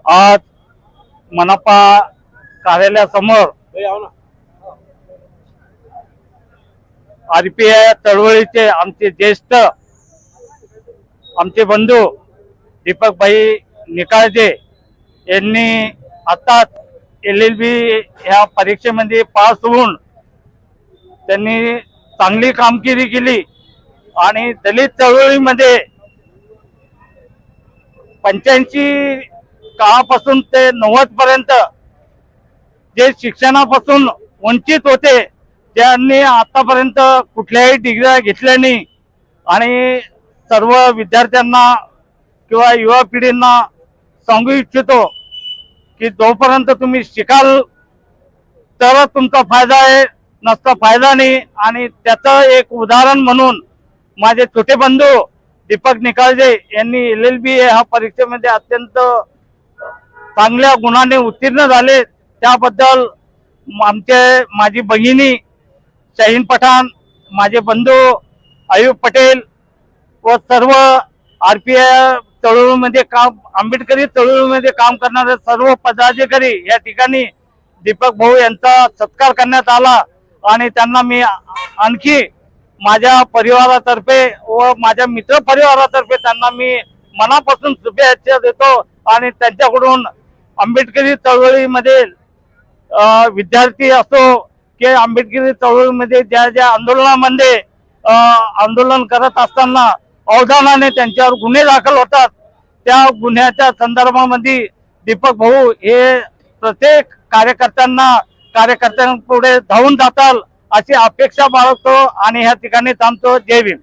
आज मनपा कार्यालयासमोर आरपीआय चळवळीचे आमचे ज्येष्ठ आमचे बंधू दीपकभाई निकाळजे यांनी आताच LLB ह्या परीक्षेमध्ये पास होऊन त्यांनी चांगली कामगिरी केली आणि दलित चळवळीमध्ये 85 काळापासून ते 90 पर्यंत जे शिक्षणापासून वंचित होते त्यांनी आतापर्यंत कुठल्याही डिग्र्या घेतल्या नाही आणि सर्व विद्यार्थ्यांना किंवा युवा पिढींना सांगू इच्छितो की जोपर्यंत तुम्ही शिकाल तरच तुमचा फायदा आहे, नसता फायदा नाही। आणि त्याचं एक उदाहरण म्हणून माझे छोटे बंधू दीपक निकाळजे यांनी LLB ह्या परीक्षेमध्ये अत्यंत चांगल्या गुणाने उत्तीर्ण झाले, त्याबद्दल माझी बहिणी शाहीन पठाण, माझे बंधू आयुब पटेल व सर्व आरपीआय चळवळीमध्ये आंबेडकरी चळवळीमध्ये काम करणारे सर्व पदाधिकारी या ठिकाणी दीपक भाऊ यांचा सत्कार करण्यात आला आणि त्यांना मी आणखी माझ्या परिवारातर्फे व माझ्या मित्र परिवारातर्फे त्यांना मी मनापासून शुभेच्छा देतो आणि त्यांच्याकडून आंबेडकरी चळवळीमध्ये विद्यार्थी असो की आंबेडकरी चळवळीमध्ये ज्या आंदोलनामध्ये आंदोलन करत असताना अवधानाने त्यांच्यावर गुन्हे दाखल होतात, त्या गुन्ह्याच्या संदर्भामध्ये दीपक भाऊ हे प्रत्येक कार्यकर्त्यांपुढे धावून जाताल अशी अपेक्षा बाळगतो आणि ह्या ठिकाणी थांबतो। जय भीम।